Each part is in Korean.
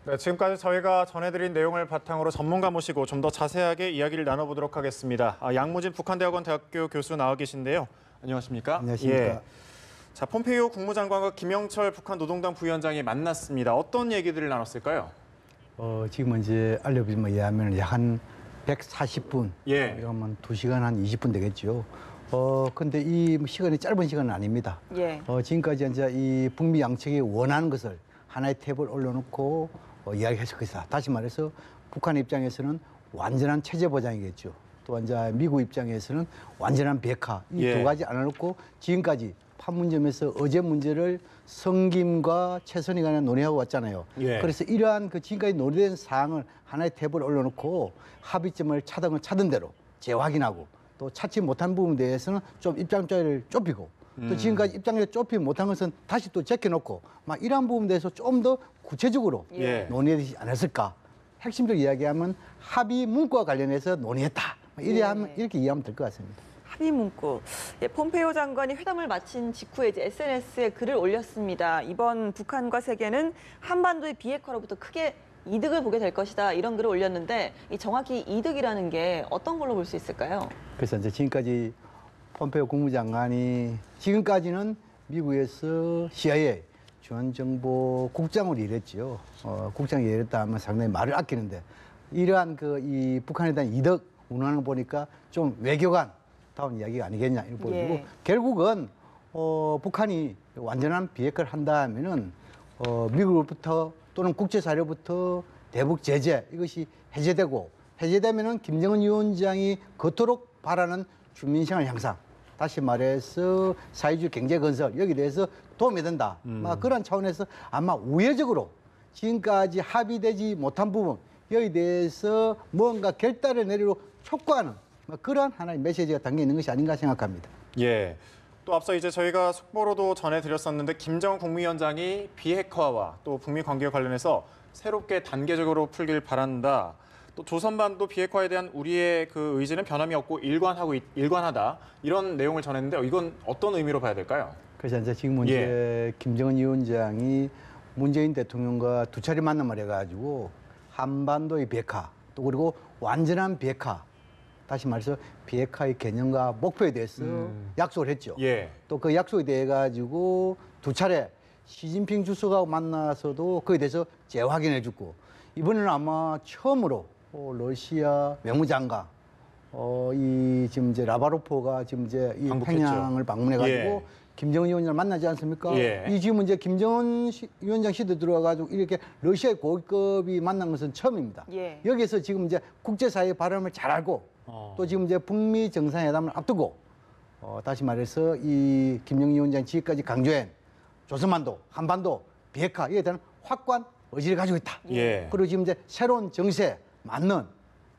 네, 지금까지 저희가 전해드린 내용을 바탕으로 전문가 모시고 좀 더 자세하게 이야기를 나눠보도록 하겠습니다. 양무진 북한대학원 대학교 교수 나와 계신데요. 안녕하십니까? 안녕하십니까? 예. 자, 폼페이오 국무장관과 김영철 북한 노동당 부위원장이 만났습니다. 어떤 얘기들을 나눴을까요? 지금 이제 알려드리면 의하면 약 한 140분, 예. 이러면 2시간 한 20분 되겠죠. 근데 이 시간이 짧은 시간은 아닙니다. 예. 지금까지 이제 이 북미 양측이 원하는 것을 하나의 탭을 올려놓고 이야기했을 것이다. 다시 말해서 북한 입장에서는 완전한 체제 보장이겠죠. 또 이제 미국 입장에서는 완전한 비핵화. 이 두 예. 가지 안 해놓고 지금까지 판문점에서 어제 문제를 성김과 최선희 간에 논의하고 왔잖아요. 예. 그래서 이러한 그 지금까지 논의된 사항을 하나의 탭을 올려놓고 합의점을 찾은 대로 재확인하고 또 찾지 못한 부분에 대해서는 좀 입장 차이를 좁히고 또 지금까지 입장을 좁히지 못한 것은 다시 또 제껴놓고 막 이러한 부분에 대해서 좀 더 구체적으로 예. 논의되지 않았을까. 핵심적으로 이야기하면 합의 문구와 관련해서 논의했다. 이렇게 이해하면 될 것 같습니다. 합의 문구. 예, 폼페이오 장관이 회담을 마친 직후에 이제 SNS에 글을 올렸습니다. 이번 북한과 세계는 한반도의 비핵화로부터 크게 이득을 보게 될 것이다. 이런 글을 올렸는데 이 정확히 이득이라는 게 어떤 걸로 볼 수 있을까요? 그래서 이제 지금까지 폼페이오 국무장관이 지금까지는 미국에서 CIA 중앙정보 국장으로 일했죠. 국장이 일했다 하면 상당히 말을 아끼는데 이러한 이 북한에 대한 이득 운운하는 거 보니까 좀 외교관 다운 이야기가 아니겠냐 이렇게 보이고 예. 결국은 북한이 완전한 비핵화를 한다 하면은 미국으로부터 또는 국제사료부터 대북 제재 이것이 해제되면은 김정은 위원장이 그토록 바라는 주민생활 향상 다시 말해서 사회주의 경제 건설 여기에 대해서 도움이 된다. 그런 차원에서 아마 우회적으로 지금까지 합의되지 못한 부분 여기에 대해서 뭔가 결단을 내리로 촉구하는 그러한 하나의 메시지가 담겨 있는 것이 아닌가 생각합니다. 예. 또 앞서 이제 저희가 속보로도 전해드렸었는데 김정은 국무위원장이 비핵화와 또 북미 관계와 관련해서 새롭게 단계적으로 풀길 바란다. 또 조선반도 비핵화에 대한 우리의 그 의지는 변함이 없고 일관하다. 이런 내용을 전했는데 이건 어떤 의미로 봐야 될까요? 그래서 이제 지금은 이제 김정은 위원장이 문재인 대통령과 두 차례 만남을 해가지고 한반도의 비핵화 또 그리고 완전한 비핵화 다시 말해서 비핵화의 개념과 목표에 대해서 약속을 했죠. 예. 또 그 약속에 대해 가지고 두 차례 시진핑 주석하고 만나서도 그에 대해서 재확인해주고 이번에는 아마 처음으로 러시아 외무장관 지금 이제 라바로프가 지금 이제 이 방북했죠. 평양을 방문해가지고 예. 김정은 위원장을 만나지 않습니까? 예. 이 지금 이제 김정은 위원장 시대 들어와가지고 이렇게 러시아의 고위급이 만난 것은 처음입니다. 예. 여기서 지금 이제 국제사회의 바람을 잘 알고 또 지금 이제 북미 정상회담을 앞두고 다시 말해서 이 김정은 위원장 지금까지 강조한 조선반도, 한반도 비핵화에 대한 확고한 의지를 가지고 있다. 예. 그리고 지금 이제 새로운 정세에 맞는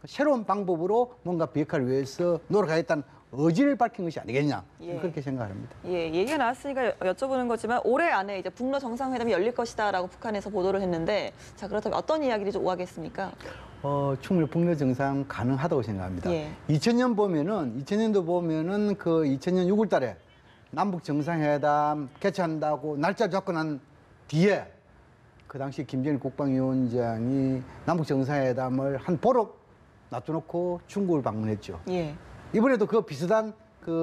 새로운 방법으로 뭔가 비핵화를 위해서 노력하겠다는 의지를 밝힌 것이 아니겠냐 예. 그렇게 생각합니다. 예, 얘기가 나왔으니까 여쭤보는 거지만 올해 안에 이제 북러 정상회담이 열릴 것이다라고 북한에서 보도를 했는데 자 그렇다면 어떤 이야기를 좀 오가겠습니까? 충분히 북러 정상 가능하다고 생각합니다. 예. 2000년도 보면은 그 2000년 6월달에 남북 정상회담 개최한다고 날짜 잡고 난 뒤에 그 당시 김정일 국방위원장이 남북 정상회담을 한 보름 놔둬놓고 중국을 방문했죠. 예. 이번에도 그 비슷한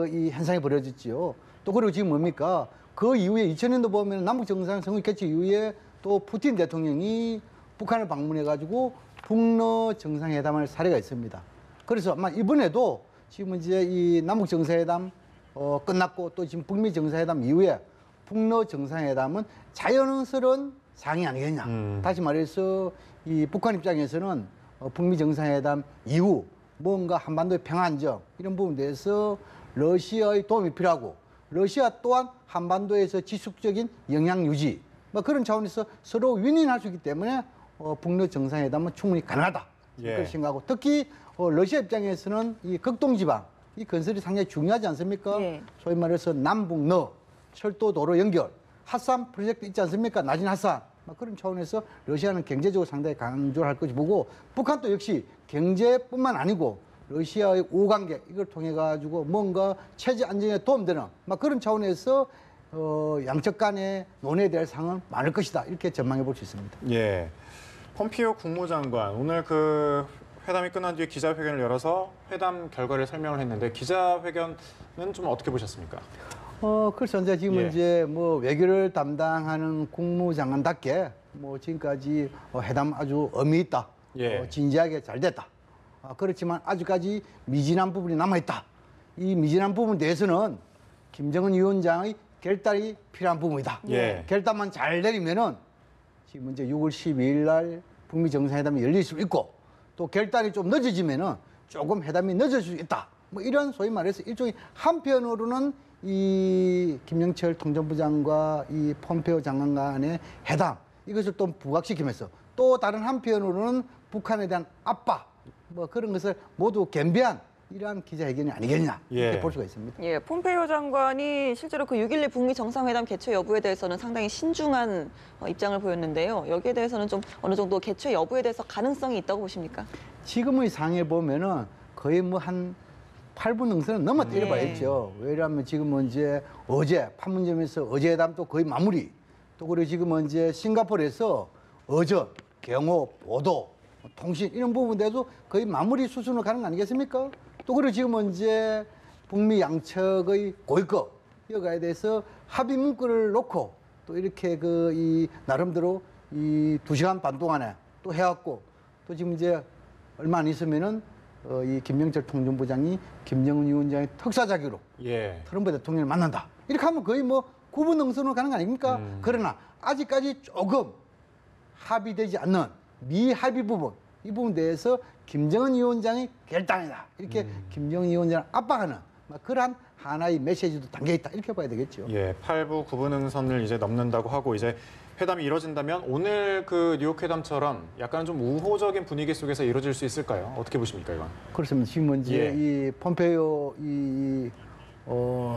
이 현상이 벌어졌지요. 또 그리고 지금 뭡니까? 그 이후에 2000년도 보면 남북 정상회담 개최 이후에 또 푸틴 대통령이 북한을 방문해가지고 북러 정상회담을 사례가 있습니다. 그래서 아마 이번에도 지금 이제 이 남북 정상회담 끝났고 또 지금 북미 정상회담 이후에 북러 정상회담은 자연스러운 상이 아니겠냐. 다시 말해서 이 북한 입장에서는 북미 정상회담 이후 뭔가 한반도의 평화안정 이런 부분에 대해서 러시아의 도움이 필요하고 러시아 또한 한반도에서 지속적인 영향 유지 그런 차원에서 서로 윈윈할 수 있기 때문에 북러 정상회담은 충분히 가능하다. 예. 그렇게 생각하고 특히 러시아 입장에서는 이 극동지방 이 건설이 상당히 중요하지 않습니까? 예. 소위 말해서 남북러 철도 도로 연결 핫산 프로젝트 있지 않습니까? 낮은 핫산 그런 차원에서 러시아는 경제적으로 상당히 강조를 할 것이 보고 북한도 역시 경제뿐만 아니고 러시아의 우호관계 이걸 통해 가지고 뭔가 체제 안정에 도움되는 그런 차원에서 양측 간의 논의에 대한 사항은 많을 것이다 이렇게 전망해 볼 수 있습니다. 예. 폼피오 국무장관 오늘 그 회담이 끝난 뒤에 기자회견을 열어서 회담 결과를 설명을 했는데 기자회견은 좀 어떻게 보셨습니까? 그래서 이제 지금 예. 이제 뭐 외교를 담당하는 국무장관답게 뭐 지금까지 회담 아주 의미 있다, 예. 진지하게 잘 됐다. 그렇지만 아직까지 미진한 부분이 남아 있다. 이 미진한 부분에 대해서는 김정은 위원장의 결단이 필요한 부분이다. 예. 결단만 잘 내리면은 지금 이제 6월 12일 날 북미 정상회담이 열릴 수 있고 또 결단이 좀 늦어지면은 조금 회담이 늦어질 수 있다. 뭐 이런 소위 말해서 일종의 한편으로는 이 김영철 통전부장과 이 폼페오 장관 간의 회담 이것을 또 부각시키면서 또 다른 한편으로는 북한에 대한 압박 뭐 그런 것을 모두 겸비한 이러한 기자회견이 아니겠냐 이렇게 예. 볼 수가 있습니다. 예, 폼페이오 장관이 실제로 그 6.12 북미 정상회담 개최 여부에 대해서는 상당히 신중한 입장을 보였는데요. 여기에 대해서는 좀 어느 정도 개최 여부에 대해서 가능성이 있다고 보십니까? 지금의 상에 보면은 거의 뭐 한 8분 능선은 넘어 때려봐야죠. 왜냐하면 지금 이제 어제 판문점에서 어제 회담도 거의 마무리. 또 그리고 지금 이제 싱가포르에서 어전, 경호, 보도, 통신 이런 부분에도 거의 마무리 수준으로 가는 거 아니겠습니까? 또 그리고 지금 이제 북미 양측의 고위급 여기에 대해서 합의 문구를 놓고 또 이렇게 그 이 나름대로 이 2시간 반 동안에 또 해왔고 또 지금 이제 얼마 안 있으면은 이 김영철 통전부장이 김정은 위원장의 특사 자격으로 예. 트럼프 대통령을 만난다. 이렇게 하면 거의 뭐 구분 능선으로 가는 거 아닙니까? 그러나 아직까지 조금 합의되지 않는 미합의 부분, 이 부분에 대해서 김정은 위원장의 결단이다. 이렇게 김정은 위원장을 압박하는 그러한 하나의 메시지도 담겨 있다. 이렇게 봐야 되겠죠. 예, 8부 9부 능선을 이제 넘는다고 하고 이제 회담이 이뤄진다면 오늘 그 뉴욕 회담처럼 약간 좀 우호적인 분위기 속에서 이루어질 수 있을까요? 어떻게 보십니까, 이건? 그렇습니다. 지금 이제 예. 이 폼페이오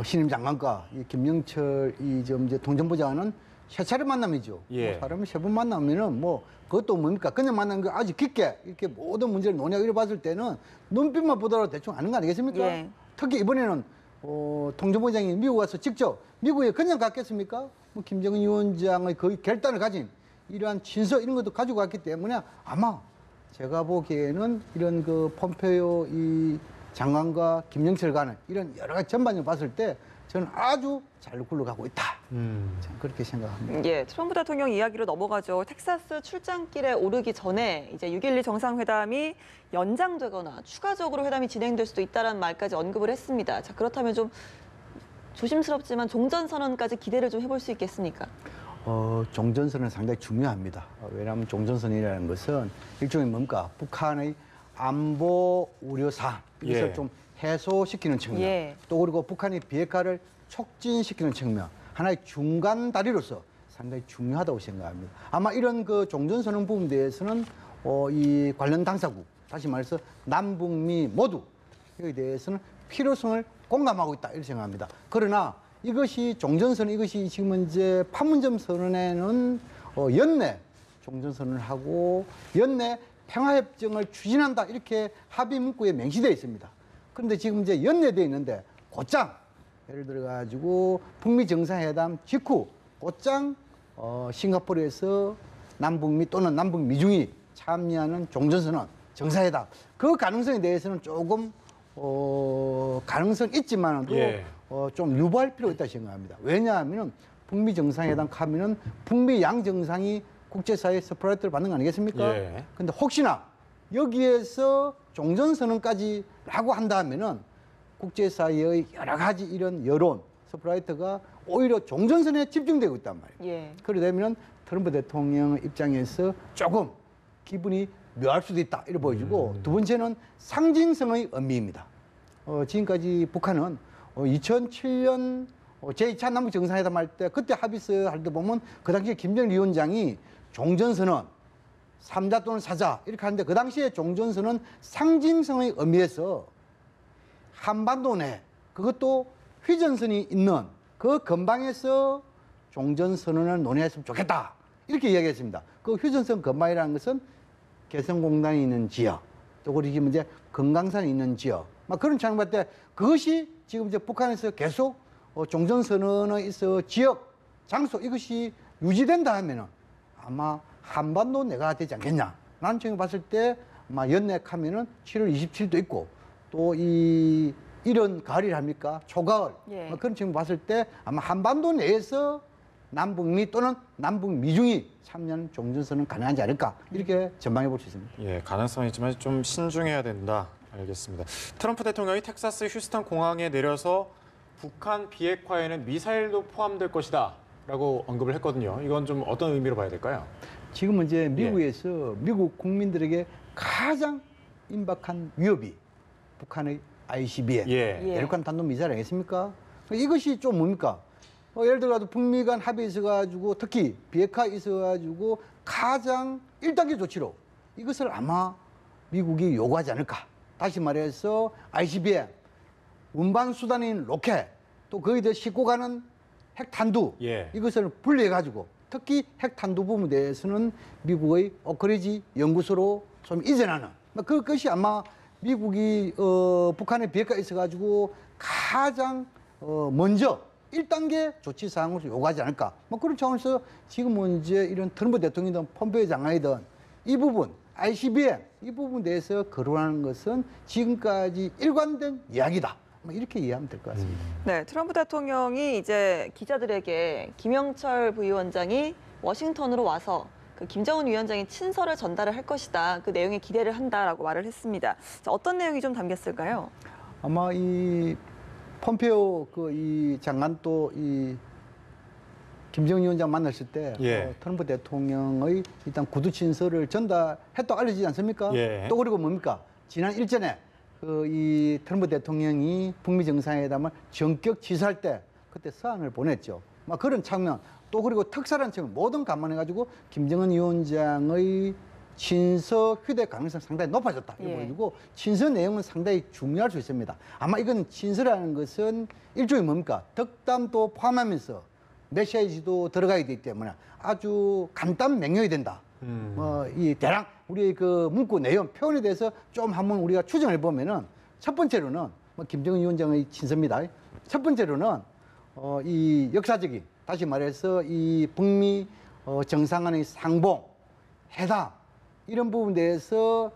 신임 장관과 이 김영철 이제 통전부장은 세 차례 만남이죠. 예. 뭐 사람이 세 번 만나면은 뭐 그것도 뭡니까? 그냥 만난 거 아주 깊게 이렇게 모든 문제를 논의하고 이래 봤을 때는 눈빛만 보더라도 대충 아는 거 아니겠습니까? 예. 특히 이번에는 통전부장이 미국 와서 직접 미국에 그냥 갔겠습니까? 뭐 김정은 위원장의 거의 결단을 가진 이러한 친서 이런 것도 가지고 갔기 때문에 아마 제가 보기에는 이런 그 폼페이오 이 장관과 김영철 간의 이런 여러 가지 전반적으로 봤을 때 저는 아주 잘 굴러가고 있다. 저는 그렇게 생각합니다. 예, 트럼프 대통령 이야기로 넘어가죠. 텍사스 출장길에 오르기 전에 이제 6.12 정상회담이 연장되거나 추가적으로 회담이 진행될 수도 있다는 말까지 언급을 했습니다. 자, 그렇다면 좀 조심스럽지만 종전선언까지 기대를 좀 해볼 수 있겠습니까? 종전선언은 상당히 중요합니다. 왜냐하면 종전선언이라는 것은 일종의 뭔가 북한의 안보 우려 사안 이것을 예. 좀 해소시키는 측면, 예. 또 그리고 북한의 비핵화를 촉진시키는 측면, 하나의 중간 다리로서 상당히 중요하다고 생각합니다. 아마 이런 그 종전선언 부분에 대해서는 이 관련 당사국, 다시 말해서 남북미 모두 여기에 대해서는 필요성을 공감하고 있다 이렇게 생각합니다. 그러나 이것이 종전선언, 이것이 지금 이제 판문점 선언에는 연내 종전선언을 하고 연내 평화협정을 추진한다 이렇게 합의 문구에 명시되어 있습니다. 그런데 지금 이제 연내되어 있는데 곧장 예를 들어 가지고 북미 정상회담 직후 곧장 싱가포르에서 남북미 또는 남북미중이 참여하는 종전선언 정상회담 그 가능성에 대해서는 조금 가능성 있지만도 예. 좀 유보할 필요가 있다고 생각합니다. 왜냐하면 북미 정상회담 하면은 북미 양 정상이 국제사회의 스포트라이트를 받는 거 아니겠습니까? 예. 근데 혹시나 여기에서 종전선언까지라고 한다면은 국제사회의 여러 가지 이런 여론, 스포트라이트가 오히려 종전선언에 집중되고 있단 말이에요. 예. 그러다면 트럼프 대통령 입장에서 조금 기분이 묘할 수도 있다 이렇게 보여지고 두 번째는 상징성의 의미입니다. 지금까지 북한은 2007년 제2차 남북 정상회담 할 때 그때 합의서 할 때 보면 그 당시에 김정일 위원장이 종전선언 3자 또는 4자 이렇게 하는데 그 당시에 종전선언 상징성의 의미에서 한반도 내 그것도 휴전선이 있는 그 근방에서 종전선언을 논의했으면 좋겠다 이렇게 이야기했습니다. 그 휴전선 근방이라는 것은 개성공단이 있는 지역, 또 그리고 이제 금강산이 있는 지역, 막 그런 장면 때 그것이 지금 이제 북한에서 계속 종전선언에 있어 지역, 장소 이것이 유지된다 하면은 아마 한반도 내가 되지 않겠냐. 나는 지금 봤을 때 아마 연내하면은 7월 27도 있고 또 이런 가을이랍니까? 초가을. 예. 그런 지금 봤을 때 아마 한반도 내에서 남북미 또는 남북미중이 참여하는 종전선언은 가능하지 않을까 이렇게 전망해 볼 수 있습니다. 예, 가능성이 있지만 좀 신중해야 된다. 알겠습니다. 트럼프 대통령이 텍사스 휴스턴 공항에 내려서 북한 비핵화에는 미사일도 포함될 것이다 라고 언급을 했거든요. 이건 좀 어떤 의미로 봐야 될까요? 지금은 이제 미국에서 미국 국민들에게 가장 임박한 위협이 북한의 ICBM, 예. 대륙간 탄도미사일 아니겠습니까? 이것이 좀 뭡니까? 예를 들어서 북미 간 합의 있어가지고 특히 비핵화 있어가지고 가장 1단계 조치로 이것을 아마 미국이 요구하지 않을까. 다시 말해서 ICBM, 운반 수단인 로켓, 또 거기에 대해 싣고 가는 핵탄두 예. 이것을 분리해가지고 특히 핵탄두 부분에 대해서는 미국의 오크리지 연구소로 좀 이전하는 그것이 아마 미국이 북한의 비핵화 있어가지고 가장 먼저 1단계 조치 사항을 요구하지 않을까. 그런 차원에서 지금은 이제 이런 트럼프 대통령이든 폼페이오 장관이든 이 부분 ICBM 이 부분에 대해서 거론하는 것은 지금까지 일관된 이야기다. 이렇게 이해하면 될 것 같습니다. 네, 트럼프 대통령이 이제 기자들에게 김영철 부위원장이 워싱턴으로 와서 그 김정은 위원장이 친서를 전달을 할 것이다. 그 내용에 기대를 한다라고 말을 했습니다. 자, 어떤 내용이 좀 담겼을까요? 아마 이 폼페이오 이 장관 또 이 김정은 위원장 만났을 때 예. 트럼프 대통령의 일단 구두 친서를 전달했다고 알려지지 않습니까? 예. 또 그리고 뭡니까? 지난 일전에 이 트럼프 대통령이 북미 정상회담을 전격 취소할 때 그때 서한을 보냈죠. 막 그런 장면 또 그리고 특사란 측면 모든 감안해가지고 김정은 위원장의 친서 휴대 가능성 상당히 높아졌다. 이거 예. 보여주고 친서 내용은 상당히 중요할 수 있습니다. 아마 이건 친서라는 것은 일종의 뭡니까? 덕담도 포함하면서 메시지도 들어가야 되기 때문에 아주 간단 명료해야 된다. 이 대략 우리 그 문구 내용 표현에 대해서 좀 한번 우리가 추정해 보면은 첫 번째로는 김정은 위원장의 친서입니다. 첫 번째로는 이 역사적인 다시 말해서 이 북미 정상간의 상봉 회담 이런 부분에 대해서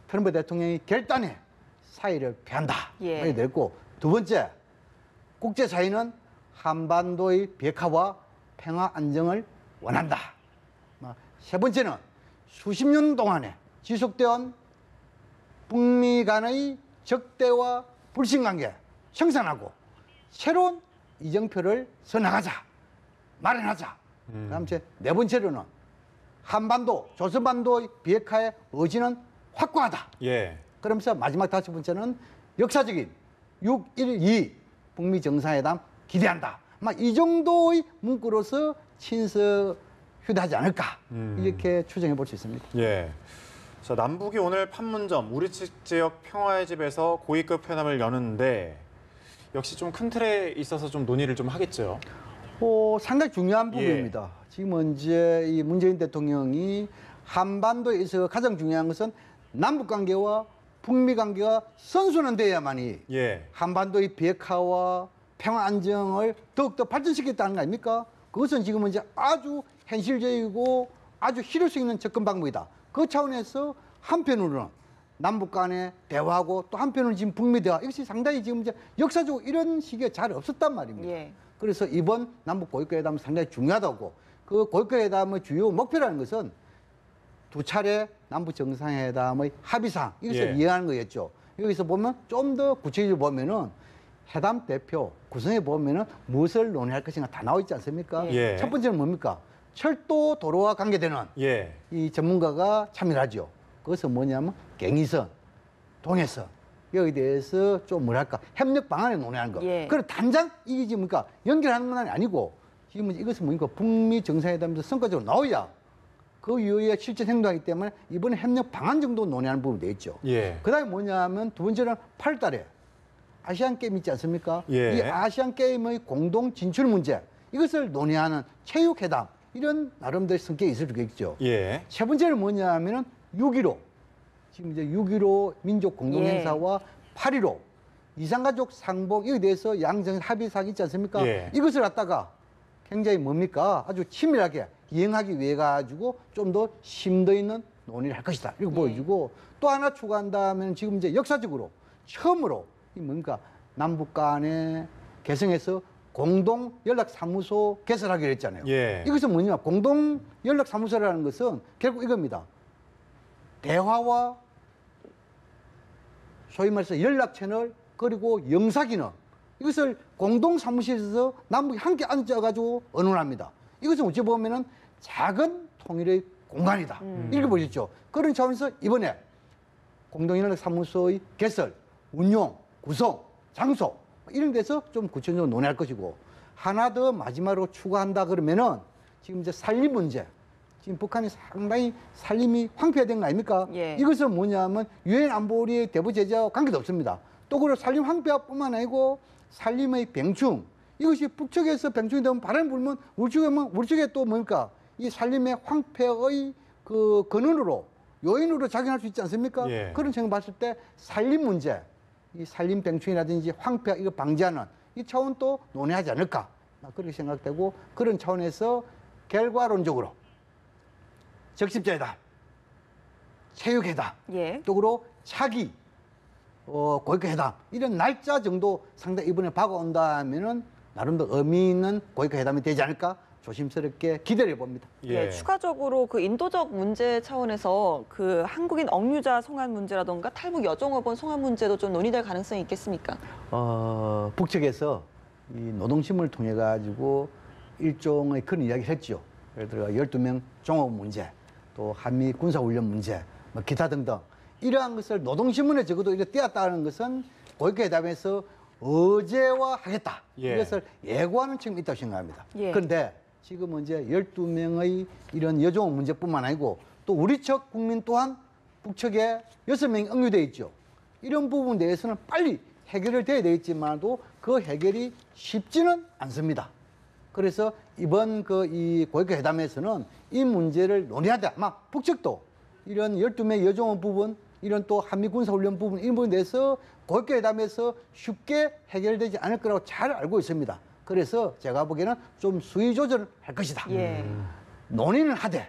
트럼프 대통령이 결단에 사의를 표한다. 예. 이렇게 됐고 두 번째 국제 사회는 한반도의 비핵화와 평화 안정을 원한다. 세 번째는 수십 년 동안에 지속되어온 북미 간의 적대와 불신관계 청산하고 새로운 이정표를 서나가자, 마련하자. 그다음 네 번째로는 한반도, 조선반도의 비핵화의 의지는 확고하다. 예. 그러면서 마지막 다섯 번째는 역사적인 6.12 북미 정상회담 기대한다. 이 정도의 문구로서 친서 휴대하지 않을까 이렇게 추정해 볼 수 있습니다. 예. 자, 남북이 오늘 판문점 우리 측 지역 평화의 집에서 고위급 회담을 여는데 역시 좀 큰 틀에 있어서 좀 논의를 좀 하겠죠. 상당히 중요한 부분입니다. 지금 이제 이 문재인 대통령이 한반도에 있어 가장 중요한 것은 남북 관계와 북미 관계가 선순환돼야만이 예. 한반도의 비핵화와 평화 안정을 더욱더 발전시키겠다는 거 아닙니까? 그것은 지금은 이제 아주 현실적이고 아주 실효성 있는 접근 방법이다. 그 차원에서 한편으로는 남북 간에 대화하고 또 한편으로는 지금 북미 대화 이것이 상당히 지금 이제 역사적으로 이런 시기에 잘 없었단 말입니다. 예. 그래서 이번 남북 고위급 회담은 상당히 중요하다고 그 고위급 회담의 주요 목표라는 것은 두 차례 남북 정상회담의 합의사항 이것을 이해하는 거였죠. 여기서 보면 좀 더 구체적으로 보면은 회담 대표 구성해 보면은 무엇을 논의할 것인가 다 나와 있지 않습니까? 예. 첫 번째는 뭡니까? 철도 도로와 관계되는 예. 이 전문가가 참여를 하죠. 그것은 뭐냐면 경의선, 동해선 여기에 대해서 좀 뭐랄까 협력 방안을 논의하는 거. 예. 그리고 단장 이게 지금 뭡니까 연결하는 건 아니고 지금 이것은 뭡니까 북미 정상회담에서 성과적으로 나와야 그 이후에 실제 행동하기 때문에 이번에 협력 방안 정도 논의하는 부분이 되겠죠. 예. 그다음에 뭐냐면 두 번째는 8월달에 아시안 게임 있지 않습니까? 예. 이 아시안 게임의 공동 진출 문제 이것을 논의하는 체육회담 이런 나름대로 성격이 있을 수 있겠죠. 예. 세 번째는 뭐냐면은 6.15 지금 이제 6.15 민족 공동행사와 8.15 이산가족 상봉 이에 대해서 양정 합의사항 있지 않습니까? 예. 이것을 갖다가 굉장히 뭡니까 아주 치밀하게 이행하기 위해 가지고 좀 더 심도 있는 논의를 할 것이다. 이거 보여주고 또 하나 추가한다면 지금 이제 역사적으로 처음으로 이 뭡니까 남북 간에 개성에서 공동 연락사무소 개설하기로 했잖아요. 예. 이것은 뭐냐? 공동 연락사무소라는 것은 결국 이겁니다. 대화와 소위 말해서 연락 채널 그리고 영사기능 이것을 공동 사무실에서 남북이 함께 앉아가지고 의논합니다. 이것은 어찌 보면은 작은 통일의 공간이다. 이렇게 보셨죠. 그런 차원에서 이번에 공동연락사무소의 개설, 운용, 구성, 장소 이런 데서 좀 구체적으로 논의할 것이고 하나 더 마지막으로 추가한다 그러면은 지금 이제 산림 문제 지금 북한이 상당히 산림이 황폐화된 거 아닙니까? 예. 이것은 뭐냐면 유엔 안보리의 대북 제재와 관계도 없습니다. 또 그리고 산림 황폐화뿐만 아니고 산림의 병충 이것이 북측에서 병충이 되면 바람이 불면 우측에 또 뭡니까? 이 산림의 황폐의 그 근원으로 요인으로 작용할 수 있지 않습니까? 예. 그런 측면 봤을 때 산림 문제, 이 산림 병충이라든지 황폐 이거 방지하는 이 차원 또 논의하지 않을까 그렇게 생각되고 그런 차원에서 결과론적으로 적십자회담, 체육회담, 예. 또 그리고 차기 고위급회담 이런 날짜 정도 상당히 이번에 박아온다면은 나름대로 의미 있는 고위급회담이 되지 않을까 조심스럽게 기대를 해봅니다. 예, 추가적으로 그 인도적 문제 차원에서 그 한국인 억류자 송환 문제라던가 탈북 여종업원 송환 문제도 좀 논의될 가능성이 있겠습니까? 북측에서 이 노동심을 통해 가지고 일종의 그런 이야기를 했죠. 예를 들어 12명 종업 문제, 또 한미 군사훈련 문제, 뭐 기타 등등 이러한 것을 노동신문에 적어도 이렇게 띄었다는 것은 고위급회담에서 의제화하겠다. 예. 이것을 예고하는 측면이 있다고 생각합니다. 예. 그런데 지금 이제 12명의 이런 여종업 문제뿐만 아니고 또 우리 측 국민 또한 북측에 6명이 억류되어 있죠. 이런 부분에 대해서는 빨리 해결을 돼야 되겠지만도 그 해결이 쉽지는 않습니다. 그래서 이번 이 고위급회담에서는 이 문제를 논의하다 아마 북측도 이런 12명 여종업 부분 이런 또 한미 군사훈련 부분 이런 부분에 대해서 고위급회담에서 쉽게 해결되지 않을 거라고 잘 알고 있습니다. 그래서 제가 보기에는 좀 수위 조절을 할 것이다. 예. 논의는 하되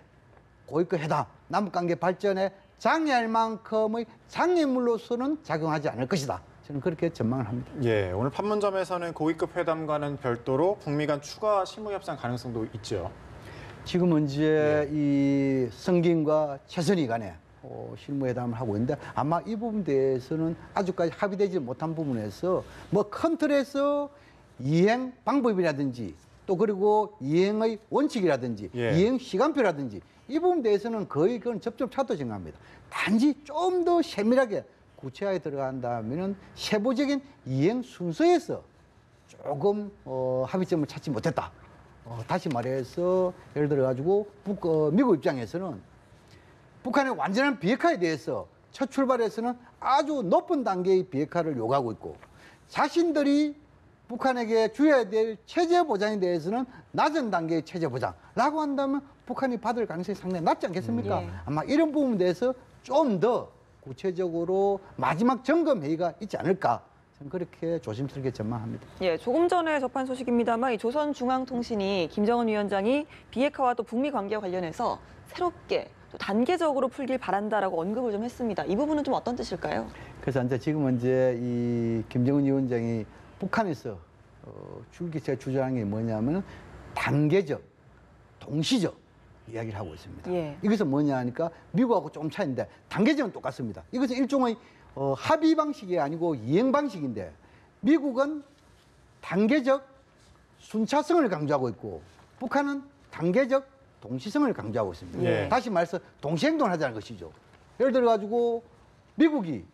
고위급회담 남북관계 발전에 장애할 만큼의 장애물로서는 작용하지 않을 것이다. 저는 그렇게 전망을 합니다. 예, 오늘 판문점에서는 고위급 회담과는 별도로 북미 간 추가 실무 협상 가능성도 있죠. 지금은 이제 이 성김과 최선희 간에 실무회담을 하고 있는데 아마 이 부분에 대해서는 아직까지 합의되지 못한 부분에서 뭐 큰 틀에서 이행 방법이라든지 또 그리고 이행의 원칙이라든지 예. 이행 시간표라든지 이 부분에 대해서는 거의 그건 접점 차도 생각합니다. 단지 좀 더 세밀하게 구체화에 들어간다면은 세부적인 이행 순서에서 조금 합의점을 찾지 못했다. 다시 말해서 예를 들어 가지고 미국 입장에서는 북한의 완전한 비핵화에 대해서 첫 출발에서는 아주 높은 단계의 비핵화를 요구하고 있고 자신들이 북한에게 줘야 될 체제 보장에 대해서는 낮은 단계의 체제 보장라고 한다면 북한이 받을 가능성이 상당히 낮지 않겠습니까? 예. 아마 이런 부분에 대해서 좀 더 구체적으로 마지막 점검 회의가 있지 않을까 저는 그렇게 조심스럽게 전망합니다. 예, 조금 전에 접한 소식입니다만 이 조선중앙통신이 김정은 위원장이 비핵화와 또 북미 관계와 관련해서 새롭게 또 단계적으로 풀길 바란다라고 언급을 좀 했습니다. 이 부분은 좀 어떤 뜻일까요? 그래서 이제 지금은 이제 이 김정은 위원장이 북한에서 줄기차 주장한 게 뭐냐면 단계적, 동시적 이야기를 하고 있습니다. 예. 이것은 뭐냐 하니까 미국하고 조금 차이인데 단계적은 똑같습니다. 이것은 일종의 합의 방식이 아니고 이행 방식인데 미국은 단계적 순차성을 강조하고 있고 북한은 단계적 동시성을 강조하고 있습니다. 예. 다시 말해서 동시행동을 하자는 것이죠. 예를 들어 가지고 미국이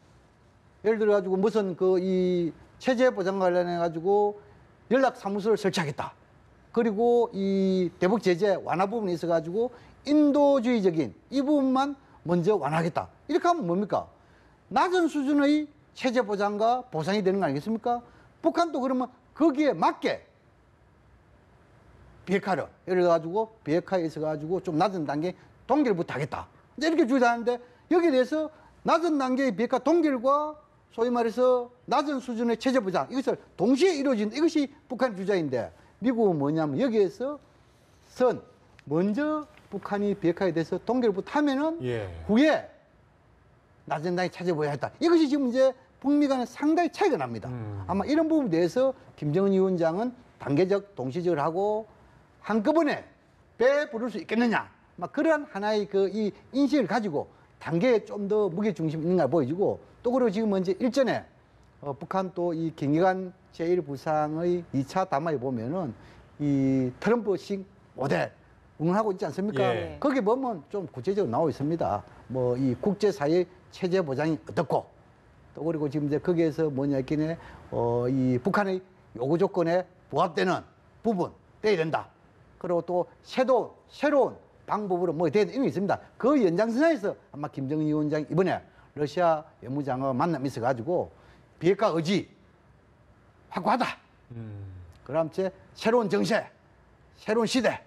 예를 들어 가지고 무슨 이 체제 보장 관련해 가지고 연락 사무소를 설치하겠다. 그리고 이 대북 제재 완화 부분이 있어 가지고 인도주의적인 이 부분만 먼저 완화하겠다. 이렇게 하면 뭡니까? 낮은 수준의 체제 보장과 보상이 되는 거 아니겠습니까? 북한도 그러면 거기에 맞게 비핵화를 예를 들어 가지고 비핵화에 있어 가지고 좀 낮은 단계 동결부터 하겠다. 이렇게 주장하는데 여기에 대해서 낮은 단계의 비핵화 동결과 소위 말해서 낮은 수준의 체제 보장 이것을 동시에 이루어진 이것이 북한 주장인데 미국은 뭐냐면 여기에서 먼저 북한이 비핵화에 대해서 동결부터 하면은 예. 후에 나전당이 찾아보야 했다. 이것이 지금 이제 북미 간에 상당히 차이가 납니다. 아마 이런 부분에 대해서 김정은 위원장은 단계적 동시적으로 하고 한꺼번에 배 부를 수 있겠느냐. 막 그런 하나의 이 인식을 가지고 단계에 좀 더 무게 중심 있는 걸 보여주고 또 그리고 지금 먼저 일전에 북한 또 이 김기관 제1부상의 2차 담화에 보면은 이 트럼프식 모델 운운하고 있지 않습니까? 예. 거기 보면 좀 구체적으로 나와 있습니다. 뭐 이 국제사회 체제 보장이 어떻고 또 그리고 지금 이제 거기에서 뭐냐 했기에 이 북한의 요구 조건에 부합되는 부분 돼야 된다. 그리고 또 새로운 방법으로 뭐 돼야 되는 게 있습니다. 그 연장선에서 아마 김정은 위원장이 이번에 러시아 외무장과 만남이 있어가지고 비핵화 의지 확고하다. 그다음 제 새로운 정세, 새로운 시대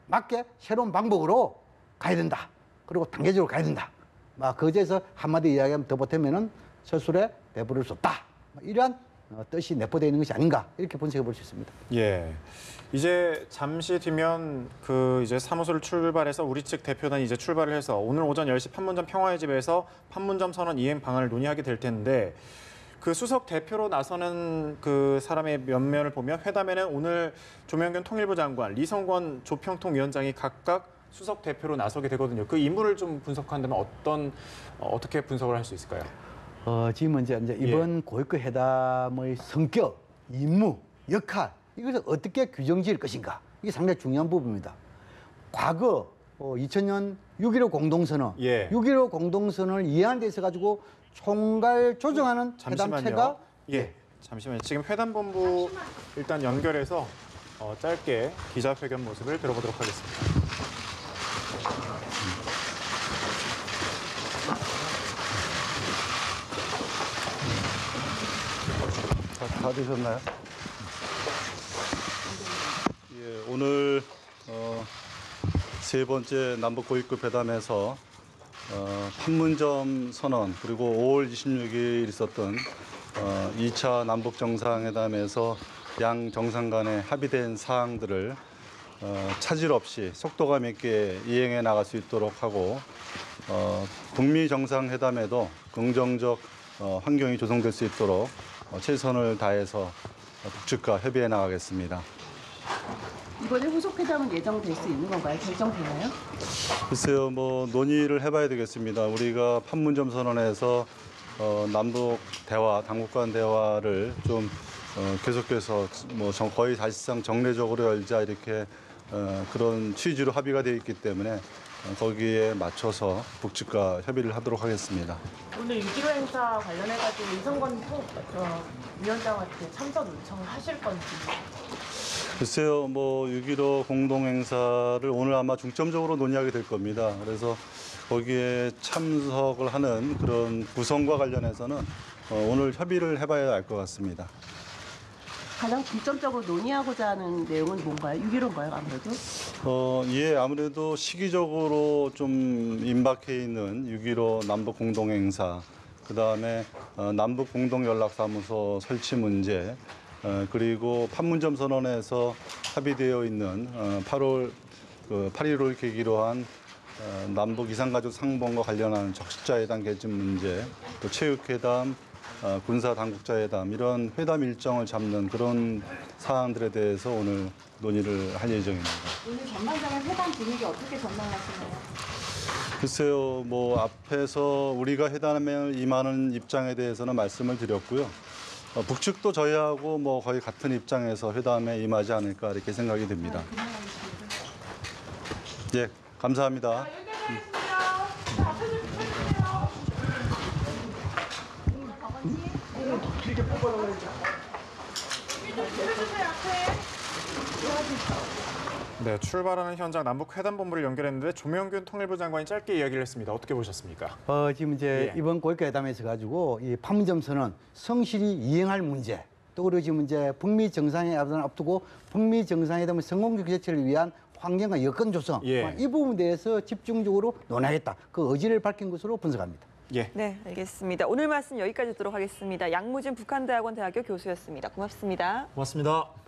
맞게 새로운 방법으로 가야 된다. 그리고 단계적으로 가야 된다. 막 거기에서 한마디 이야기하면 더 보태면은 서술에 내부를 수 없다. 이러한 뜻이 내포되어 있는 것이 아닌가 이렇게 분석해 볼 수 있습니다. 예. 이제 잠시 뒤면 그 이제 사무소를 출발해서 우리 측 대표단이 이제 출발을 해서 오늘 오전 10시 판문점 평화의 집에서 판문점 선언 이행 방안을 논의하게 될 텐데 그 수석 대표로 나서는 그 사람의 면면을 보면 회담에는 오늘 조명균 통일부 장관, 리성권 조평통위원장이 각각 수석 대표로 나서게 되거든요. 그 인물을 좀 분석한다면 어떻게 분석을 할 수 있을까요? 지금 이제 이번 고위급 회담의 성격, 임무, 역할 이것을 어떻게 규정 지을 것인가 이게 상당히 중요한 부분입니다. 과거 2000년 6.15 공동선언, 예. 6.15 공동선언을 이해하는 데 있어 가지고 총괄 조정하는 회담체가 예. 잠시만요. 지금 회담본부 일단 연결해서 짧게 기자회견 모습을 들어보도록 하겠습니다. 다 되셨나요? 예, 오늘 세 번째 남북 고위급 회담에서 판문점 선언 그리고 5월 26일 있었던 2차 남북 정상회담에서 양 정상 간에 합의된 사항들을 차질 없이 속도감 있게 이행해 나갈 수 있도록 하고 북미 정상회담에도 긍정적 환경이 조성될 수 있도록 최선을 다해서 북측과 협의해 나가겠습니다. 이번에 후속회담은 예정될 수 있는 건가요? 결정되나요? 글쎄요, 뭐 논의를 해봐야 되겠습니다. 우리가 판문점 선언에서 남북 대화, 당국 간 대화를 좀 계속해서 뭐 거의 사실상 정례적으로 열자 이렇게 그런 취지로 합의가 되어 있기 때문에 거기에 맞춰서 북측과 협의를 하도록 하겠습니다. 오늘 6.15 행사 관련해가지고 이성건 위원장한테 참석 요청을 하실 건지. 글쎄요, 뭐 6.15 공동행사를 오늘 아마 중점적으로 논의하게 될 겁니다. 그래서 거기에 참석을 하는 그런 구성과 관련해서는 오늘 협의를 해봐야 알 것 같습니다. 가장 중점적으로 논의하고자 하는 내용은 뭔가요? 6.15인가요, 아무래도? 예, 아무래도 시기적으로 좀 임박해 있는 6.15 남북 공동행사, 그 다음에 남북 공동연락사무소 설치 문제, 그리고 판문점 선언에서 합의되어 있는 8.15를 계기로 한 남북 이산가족 상봉과 관련한 적십자회담 개최 문제, 또 체육회담, 군사 당국자회담 이런 회담 일정을 잡는 그런 사안들에 대해서 오늘 논의를 할 예정입니다. 오늘 전반적인 회담 분위기 어떻게 전망하시나요? 글쎄요, 뭐 앞에서 우리가 회담에 임하는 입장에 대해서는 말씀을 드렸고요. 북측도 저희하고 뭐 거의 같은 입장에서 회담에 임하지 않을까 이렇게 생각이 듭니다. 예, 감사합니다. 네, 출발하는 현장 남북 회담본부를 연결했는데 조명균 통일부 장관이 짧게 이야기를 했습니다. 어떻게 보셨습니까? 지금 이제 예. 이번 고위급 회담에서 가지고 이 판문점 선언 성실히 이행할 문제 또 그리고 지금 이제 북미 정상회담을 앞두고 북미 정상회담의 성공적 개최를 위한 환경과 여건 조성 예. 이 부분에 대해서 집중적으로 논의하겠다. 그 의지를 밝힌 것으로 분석합니다. 예. 네, 알겠습니다. 오늘 말씀 여기까지 듣도록 하겠습니다. 양무진 북한대학원 대학교 교수였습니다. 고맙습니다. 고맙습니다.